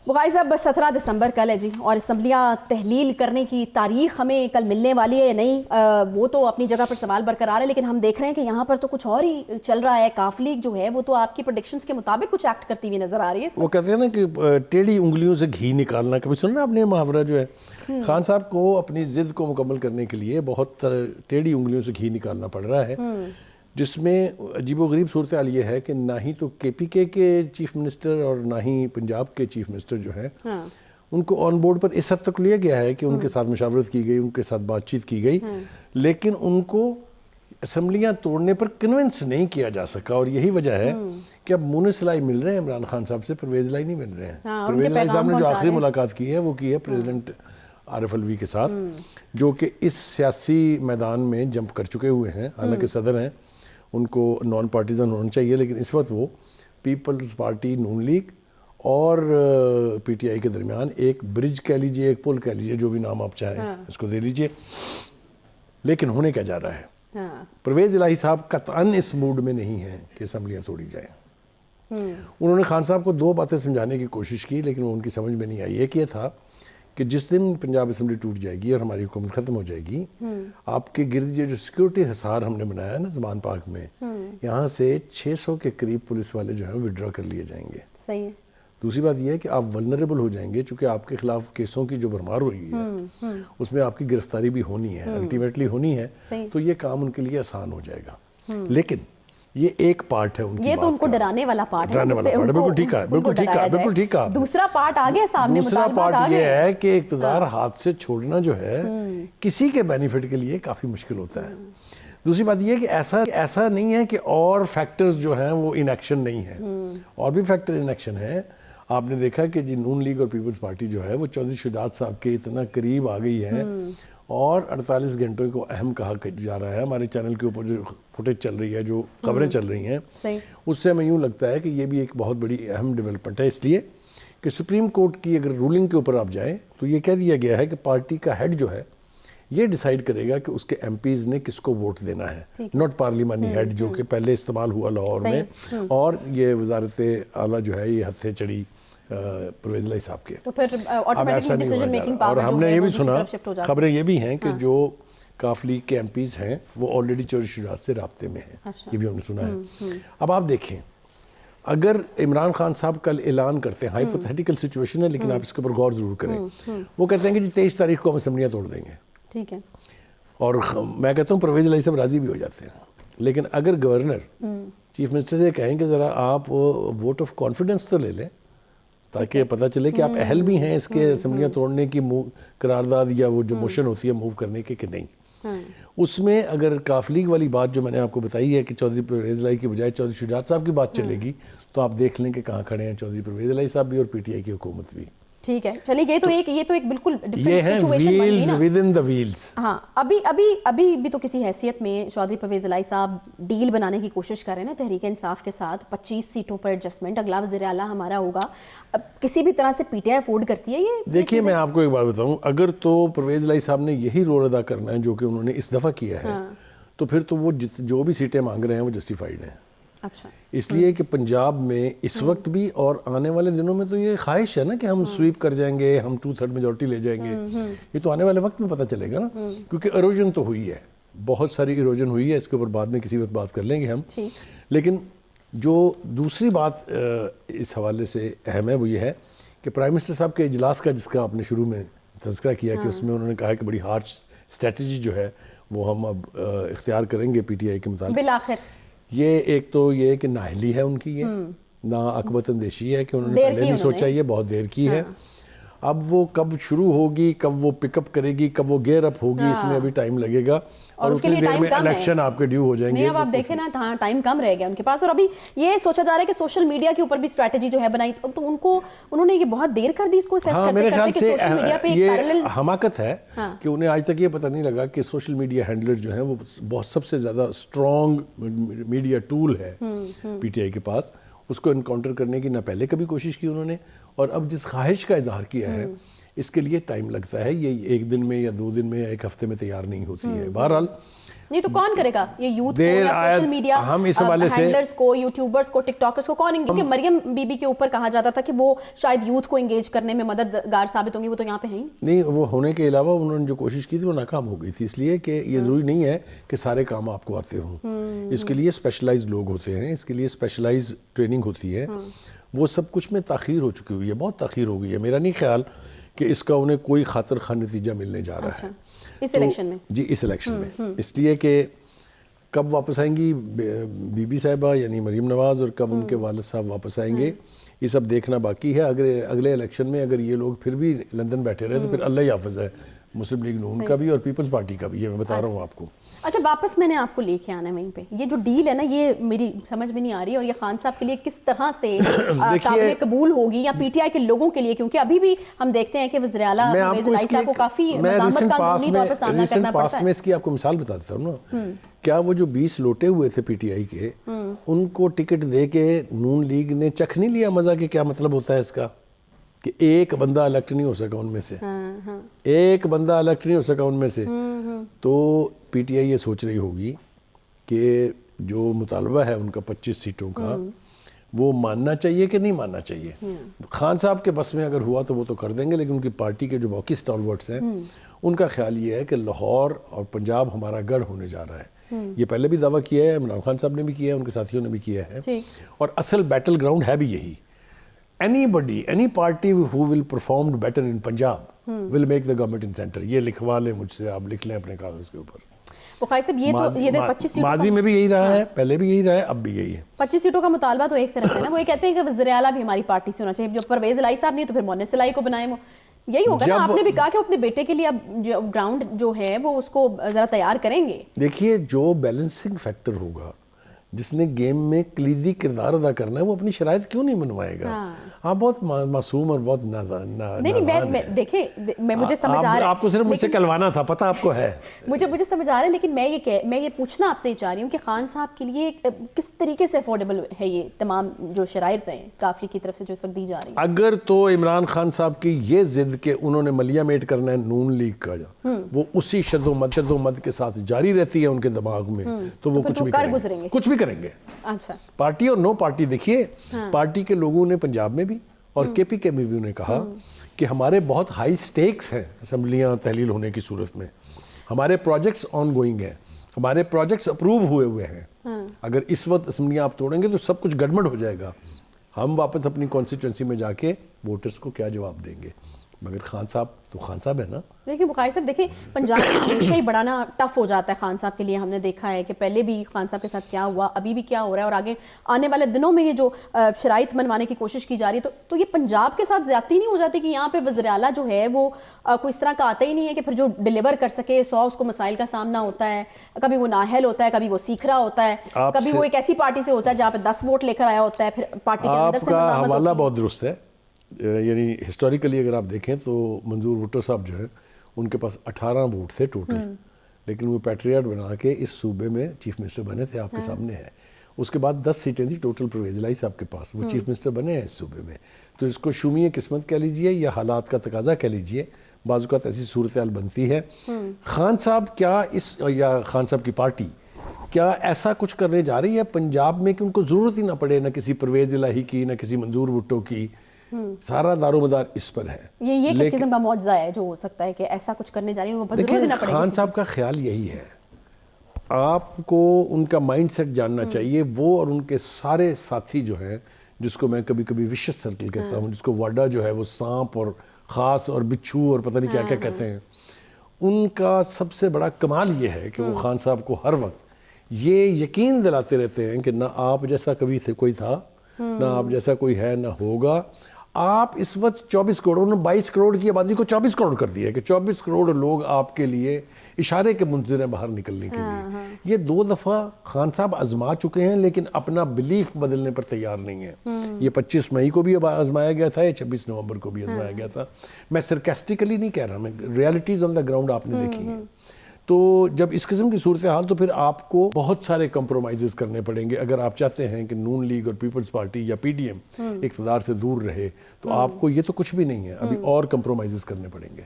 بخاری صاحب 17 دسمبر کل ہے جی، اور اسمبلیاں تحلیل کرنے کی تاریخ ہمیں کل ملنے والی ہے یا نہیں، وہ تو اپنی جگہ پر سوال برقرار ہے، لیکن ہم دیکھ رہے ہیں کہ یہاں پر تو کچھ اور ہی چل رہا ہے۔ کاف لیگ جو ہے وہ تو آپ کی پریڈکشنز کے مطابق کچھ ایکٹ کرتی ہوئی نظر آ رہی ہے۔ وہ کہتے ہیں نا کہ ٹیڑھی انگلیوں سے گھی نکالنا، کبھی سننا آپ نے محاورہ جو ہے؟ خان صاحب کو اپنی ضد کو مکمل کرنے کے لیے بہت ٹیڑھی انگلیوں سے گھی نکالنا پڑ رہا ہے، جس میں عجیب و غریب صورتحال یہ ہے کہ نہ ہی تو کے پی کے چیف منسٹر اور نہ ہی پنجاب کے چیف منسٹر جو ہیں ان کو آن بورڈ پر اس حد تک لیا گیا ہے کہ ان کے ساتھ مشاورت کی گئی، ان کے ساتھ بات چیت کی گئی، لیکن ان کو اسمبلیاں توڑنے پر کنونس نہیں کیا جا سکا، اور یہی وجہ ہے کہ اب منہ سلائی مل رہے ہیں عمران خان صاحب سے، پرویز الہی نہیں مل رہے ہیں۔ پرویز الہی صاحب نے جو آخری ملاقات کی ہے وہ کی ہے پریزیڈنٹ عارف الوی کے ساتھ، جو کہ اس سیاسی میدان میں جمپ کر چکے ہوئے ہیں، حالانکہ صدر ہیں، ان کو نان پارٹیزن ہونا چاہیے، لیکن اس وقت وہ پیپلز پارٹی نون لیگ اور پی ٹی آئی کے درمیان ایک برج کہہ لیجئے، ایک پل کہہ لیجئے، جو بھی نام آپ چاہیں اس کو دے لیجئے، لیکن ہونے کیا جا رہا ہے؟ پرویز الہی صاحب قطعاً اس موڈ میں نہیں ہیں کہ اسمبلیاں توڑی جائیں۔ انہوں نے خان صاحب کو دو باتیں سمجھانے کی کوشش کی، لیکن وہ ان کی سمجھ میں نہیں آئی۔ ایک یہ تھا کہ جس دن پنجاب اسمبلی ٹوٹ جائے گی اور ہماری حکومت ختم ہو جائے گی، آپ کے گرد یہ جو سیکیورٹی حصار ہم نے بنایا ہے نا زمان پارک میں، یہاں سے 600 کے قریب پولیس والے جو ہیں وڈرا کر لیے جائیں گے۔ صحیح ہے۔ دوسری بات یہ ہے کہ آپ ولنریبل ہو جائیں گے، چونکہ آپ کے خلاف کیسوں کی جو بھرمار ہوئی ہے اس میں آپ کی گرفتاری بھی ہونی ہے، الٹیمیٹلی ہونی ہے، تو یہ کام ان کے لیے آسان ہو جائے گا۔ لیکن یہ ایک پارٹ ہے ان کی، یہ تو ان کو ڈرانے والا پارٹ ہے، ڈرانے والا پارٹ ہے، بالکل ٹھیک ہے، بالکل ٹھیک ہے، بالکل ٹھیک ہے۔ دوسرا پارٹ آگے سامنے، دوسرا پارٹ یہ ہے کہ اقتدار ہاتھ سے چھوڑنا جو ہے کسی کے بینیفٹ کے لیے کافی مشکل ہوتا ہے۔ دوسری بات یہ ہے کہ ایسا نہیں ہے کہ اور فیکٹرز جو ہیں وہ ان ایکشن نہیں ہیں، اور بھی فیکٹر ان ایکشن ہیں۔ آپ نے دیکھا کہ جی نون لیگ اور پیپلز پارٹی جو ہے وہ چودھری شجاعت صاحب کے اتنا قریب آ گئی ہے، اور 48 گھنٹوں کو اہم کہا جا رہا ہے۔ ہمارے چینل کے اوپر جو فوٹیج چل رہی ہے، جو خبریں چل رہی ہیں، اس سے ہمیں یوں لگتا ہے کہ یہ بھی ایک بہت بڑی اہم ڈیولپمنٹ ہے، اس لیے کہ سپریم کورٹ کی اگر رولنگ کے اوپر آپ جائیں تو یہ کہہ دیا گیا ہے کہ پارٹی کا ہیڈ جو ہے یہ ڈیسائیڈ کرے گا کہ اس کے ایم پیز نے کس کو ووٹ دینا ہے، ناٹ پارلیمانی ہیڈ جو کہ پہلے استعمال ہوا لاہور میں، اور یہ وزارت اعلیٰ جو ہے یہ ہتھے چڑھی پرویز الہی صاحب کے، اب ایسا نہیں ہو رہا۔ اور ہم نے یہ بھی سنا، خبریں یہ بھی ہیں کہ جو کاف لیگ کے ایم پیز ہیں وہ آلریڈی چودھری شجاعت سے رابطے میں ہیں، یہ بھی ہم نے سنا ہے۔ اب آپ دیکھیں، اگر عمران خان صاحب کل اعلان کرتے ہیں، ہائپوتھیٹیکل سچویشن ہے لیکن آپ اس کے اوپر غور ضرور کریں، وہ کہتے ہیں کہ جی 23 تاریخ کو ہم اسمبلیاں توڑ دیں گے، ٹھیک ہے، اور میں کہتا ہوں پرویز الہی صاحب راضی بھی ہو جاتے ہیں، لیکن اگر گورنر چیف منسٹر سے کہیں کہ ذرا آپ ووٹ آف کانفیڈنس تو لے لیں تاکہ پتہ چلے کہ آپ اہل بھی ہیں اس کے اسمبلیاں توڑنے کی قرارداد یا وہ جو موشن ہوتی ہے موو کرنے کے، کہ نہیں، اس میں اگر کاف لیگ والی بات جو میں نے آپ کو بتائی ہے کہ چودھری پرویز الہی کی بجائے چودھری شجاعت صاحب کی بات چلے گی، تو آپ دیکھ لیں کہ کہاں کھڑے ہیں چودھری پرویز الہی صاحب بھی اور پی ٹی آئی کی حکومت بھی۔ ٹھیک ہے، چلیے یہ تو ایک بالکل یہ ہیں wheels within the wheels. ہاں، ابھی بھی تو کسی حیثیت میں چودھری پرویز الہی صاحب ڈیل بنانے کی کوشش کر رہے ہیں نا تحریک انصاف کے ساتھ، 25 سیٹوں پر ایڈجسٹمنٹ، اگلا وزیر اعلیٰ ہمارا ہوگا، کسی بھی طرح سے پی ٹی آئی افورڈ کرتی ہے یہ؟ دیکھیے میں آپ کو ایک بات بتاؤں، اگر تو پرویز الہی صاحب نے یہی رول ادا کرنا ہے جو کہ انہوں نے اس دفعہ کیا ہے، تو پھر تو وہ جو بھی سیٹیں مانگ رہے ہیں وہ جسٹیفائیڈ ہیں۔ اچھا، اس لیے کہ پنجاب میں اس وقت بھی اور آنے والے دنوں میں تو یہ خواہش ہے نا کہ ہم سویپ کر جائیں گے، ہم 2/3 میجورٹی لے جائیں گے، یہ تو آنے والے وقت میں پتہ چلے گا نا، کیونکہ ایروجن تو ہوئی ہے، بہت ساری ایروجن ہوئی ہے، اس کے اوپر بعد میں کسی وقت بات کر لیں گے ہم۔ لیکن جو دوسری بات اس حوالے سے اہم ہے وہ یہ ہے کہ پرائم منسٹر صاحب کے اجلاس کا، جس کا آپ نے شروع میں تذکرہ کیا کہ اس میں انہوں نے کہا کہ بڑی ہارش اسٹریٹجی جو ہے وہ ہم اب اختیار کریں گے پی ٹی آئی کے مطابق۔ بالآخر یہ ایک تو یہ کہ نااہلی ہے ان کی، یہ نا عقبت اندیشی ہے کہ انہوں نے پہلے نہیں سوچا، یہ بہت دیر کی ہے۔ اب وہ کب شروع ہوگی، کب وہ پک اپ کرے گی، کب وہ گیئر اپ ہوگی، اس میں ابھی ٹائم لگے گا، اور اتنی دیر میں الیکشن آپ کے ڈیو ہو جائیں گے۔ اب آپ دیکھیں نا ٹائم کم رہ گیا ان کے پاس، اور ابھی یہ سوچا جا رہا ہے کہ سوشل میڈیا کے اوپر بھی اسٹریٹجی جو ہے بنائی، تو انہوں نے یہ بہت دیر کر دی اس کو اسیس کرتے کرتے کہ سوشل میڈیا پہ ایک پیرلل حماقت ہے کہ انہیں آج تک یہ پتہ نہیں لگا کہ سوشل میڈیا ہینڈلر جو ہیں وہ بہت سب سے زیادہ اسٹرانگ میڈیا ٹول ہے پی ٹی آئی کے پاس، اس کو انکاؤنٹر کرنے کی نہ پہلے کبھی کوشش کی انہوں نے، اور اب جس خواہش کا اظہار کیا ہے اس کے لیے ٹائم لگتا ہے, یہ ایک دن میں یا 2 دن میں یا 1 ہفتے میں تیار نہیں ہوتی ہے. بہرحال یہ تو کون کرے گا, یہ یوتھ کو یا سوشل میڈیا ہینڈلرز کو, یوٹیوبرز کو, ٹک ٹاکرز کو کون, کیونکہ مریم بی بی کے اوپر کہا جاتا تھا کہ وہ شاید یوتھ کو انگیج کرنے میں مددگار ثابت ہوں گی, وہ تو یہاں پہ ہیں نہیں. وہ ہونے کے علاوہ انہوں نے جو کوشش کی تھی وہ ناکام ہو گئی تھی, اس لیے کہ یہ ضروری نہیں ہے کہ سارے کام آپ کو آتے ہوں. اس کے لیے اسپیشلائز لوگ ہوتے ہیں, اس کے لیے اسپیشلائز ٹریننگ ہوتی ہے. وہ سب کچھ میں تاخیر ہو چکی ہوئی ہے, بہت تاخیر ہو گئی ہے. میرا نہیں خیال کہ اس کا انہیں کوئی خاطر خواہ نتیجہ ملنے جا رہا ہے اس الیکشن میں. جی اس الیکشن میں, اس لیے کہ کب واپس آئیں گی بی بی صاحبہ یعنی مریم نواز اور کب ان کے والد صاحب واپس آئیں گے, یہ سب دیکھنا باقی ہے. اگلے الیکشن میں اگر یہ لوگ پھر بھی لندن بیٹھے رہے تو پھر اللہ ہی حافظ ہے مسلم لیگ نون کا بھی اور پیپلز پارٹی کا بھی, یہ میں بتا رہا ہوں آپ کو. اچھا واپس میں نے آپ کو لے کے آنا ہے وہیں پہ, یہ جو ڈیل ہے نا یہ میری سمجھ میں نہیں آ رہی, اور یہ خان صاحب کے لیے کس طرح سے قابل قبول ہوگی یا پی ٹی آئی کے لوگوں کے لیے, کیونکہ ابھی بھی ہم دیکھتے ہیں کہ وزیر اعلیٰ صاحب کو کافی مزاحمت کا قانونی طور پر سامنا کرنا پڑتا ہے. میں اس کی آپ کو مثال بتا دیتا ہوں نا, کیا وہ جو 20 لوٹے ہوئے تھے پی ٹی آئی کے, ان کو ٹکٹ دے کے نون لیگ نے چکھ نہیں لیا مزہ کہ کیا مطلب ہوتا ہے اس کا, کہ ایک بندہ الیکٹ نہیں ہو سکا ان میں سے, ایک بندہ الیکٹ نہیں ہو سکا ان میں سے. تو پی ٹی آئی یہ سوچ رہی ہوگی کہ جو مطالبہ ہے ان کا 25 سیٹوں کا وہ ماننا چاہیے کہ نہیں ماننا چاہیے. خان صاحب کے بس میں اگر ہوا تو وہ تو کر دیں گے, لیکن ان کی پارٹی کے جو باقی اسٹالورٹس ہیں ان کا خیال یہ ہے کہ لاہور اور پنجاب ہمارا گڑھ ہونے جا رہا ہے. یہ پہلے بھی دعویٰ کیا ہے, عمران خان صاحب نے بھی کیا ہے, ان کے ساتھیوں نے بھی کیا ہے, اور اصل بیٹل گراؤنڈ ہے بھی یہی. any party who will perform better in Punjab will make the government in center. یہ لکھوا لیں مجھ سے, آپ لکھ لیں اپنے کاغذ کے اوپر. بخاری صاحب یہ تو یہ 25 سیٹوں ماضی میں بھی یہی رہا ہے, پہلے بھی یہی رہا ہے, اب بھی یہی ہے. 25 سیٹوں کا مطالبہ تو ایک طرف ہے نا, وہ یہ کہتے ہیں کہ وزیر اعلیٰ بھی ہماری پارٹی سے ہونا چاہیے. جو پرویز الہی صاحب نہیں تو پھر مونس الہی کو بنائیں, وہ یہی ہوگا نا. آپ نے بھی کہا کہ اپنے بیٹے کے لیے اب گراؤنڈ جو ہے وہ اس کو ذرا تیار کریں گے. دیکھیے جو بیلنسنگ فیکٹر ہوگا, جس نے گیم میں کلیدی کردار ادا کرنا ہے, وہ اپنی شرائط کیوں نہیں منوائے گا. آپ بہت معصوم اور بہت نہیں, دیکھیں مجھے سمجھ آ رہا ہے, آپ کو صرف مجھ سے کلوانا تھا, پتہ آپ کو ہے, مجھے سمجھ آ رہا ہے, لیکن میں یہ پوچھنا آپ سے ہی چاہ رہی ہوں کہ خان صاحب کے لیے کس طریقے سے افورڈیبل ہے یہ تمام جو شرائط ہیں کافلی کی طرف سے جو اس وقت دی جا رہی ہیں. اگر تو عمران خان صاحب کی یہ ضد کہ انہوں نے ملیا میٹ کرنا ہے نون لیگ کا, وہ اسی شد و مد کے ساتھ جاری رہتی ہے ان کے دماغ میں, تو وہ کچھ بھی کریں گے. اچھا, پارٹی اور نو پارٹی, دیکھیے پارٹی کے لوگوں نے پنجاب میں بھی اور کے پی کے میں بھی انہیں کہا کہ ہمارے بہت ہائی سٹیکس ہیں اسمبلیاں تحلیل ہونے کی صورت میں, ہمارے پروجیکٹس آن گوئنگ ہیں, ہمارے پروجیکٹس اپروو ہوئے ہیں. اگر اس وقت اسمبلیاں آپ توڑیں گے تو سب کچھ گڑبڑ ہو جائے گا. ہم واپس اپنی کانسٹیٹوئنسی میں جا کے ووٹرز کو کیا جواب دیں گے. مگر خان صاحب تو خان صاحب ہے نا. دیکھیں بخاری صاحب, دیکھیں پنجاب میں ہمیشہ ہی بڑا نا ٹف ہو جاتا ہے خان صاحب کے لیے. ہم نے دیکھا ہے کہ پہلے بھی خان صاحب کے ساتھ کیا ہوا, ابھی بھی کیا ہو رہا ہے, اور آگے آنے والے دنوں میں یہ جو شرائط منوانے کی کوشش کی جا رہی ہے, تو یہ پنجاب کے ساتھ زیادتی نہیں ہو جاتی کہ یہاں پہ وزیر اعلیٰ جو ہے وہ کوئی اس طرح کا آتا ہی نہیں ہے کہ پھر جو ڈیلیور کر سکے. اس کو مسائل کا سامنا ہوتا ہے, کبھی وہ نااہل ہوتا ہے, کبھی وہ سیکھ رہا ہوتا ہے, کبھی وہ ایک ایسی پارٹی سے ہوتا ہے جہاں پہ 10 ووٹ لے کر آیا ہوتا ہے, پھر پارٹی کے اندر سے مزاحمت ہوتی ہے. آپ کا حوالہ بہت درست ہے. یعنی ہسٹوریکلی اگر آپ دیکھیں تو منظور بھٹو صاحب جو ہے ان کے پاس 18 ووٹ تھے ٹوٹل, لیکن وہ پیٹریاٹ بنا کے اس صوبے میں چیف منسٹر بنے تھے, آپ کے سامنے ہے. اس کے بعد 10 سیٹیں تھی ٹوٹل پرویز الہی صاحب کے پاس, وہ چیف منسٹر بنے ہیں اس صوبے میں. تو اس کو شومی قسمت کہہ لیجئے یا حالات کا تقاضا کہہ لیجئے, بعض اوقات ایسی صورتحال بنتی ہے. خان صاحب یا خان صاحب کی پارٹی کیا ایسا کچھ کرنے جا رہی ہے پنجاب میں کہ ان کو ضرورت ہی نہ پڑے نہ کسی پرویز الہی کی نہ کسی منظور بھٹو کی, سارا دار و مدار اس پر ہے. یہ کس قسم کا معجزہ ہے جو ہو سکتا ہے کہ ایسا کچھ کرنے جا رہی ہوں. دیکھیں خان صاحب کا خیال یہی ہے, آپ کو ان کا مائنڈ سیٹ جاننا چاہیے. وہ اور ان کے سارے ساتھی جو ہیں, جس کو میں کبھی کبھی وشس سرکل کہتا ہوں, جس کو واڈا جو ہے وہ سانپ اور خاص اور بچھو اور پتہ نہیں کیا کیا کہتے ہیں, ان کا سب سے بڑا کمال یہ ہے کہ وہ خان صاحب کو ہر وقت یہ یقین دلاتے رہتے ہیں کہ نہ آپ جیسا کبھی کوئی تھا, نہ آپ جیسا کوئی ہے, نہ ہوگا. آپ اس وقت 24 کروڑ, انہوں نے 22 کروڑ کی آبادی کو 24 کروڑ کر دیا ہے کہ 24 کروڑ لوگ آپ کے لیے اشارے کے منتظر ہیں باہر نکلنے کے لیے. یہ 2 دفعہ خان صاحب آزما چکے ہیں, لیکن اپنا بلیف بدلنے پر تیار نہیں ہے. یہ 25 مئی کو بھی آزمایا گیا تھا, یہ 26 نومبر کو بھی آزمایا گیا تھا. میں سرکیسٹیکلی نہیں کہہ رہا, میں ریالٹیز آن دا گراؤنڈ آپ نے دیکھی ہیں. تو جب اس قسم کی صورتحال تو پھر آپ کو بہت سارے کمپرومائزز کرنے پڑیں گے. اگر آپ چاہتے ہیں کہ نون لیگ اور پیپلز پارٹی یا پی ڈی ایم اقتدار سے دور رہے تو آپ کو یہ تو کچھ بھی نہیں ہے, ابھی اور کمپرومائزز کرنے پڑیں گے.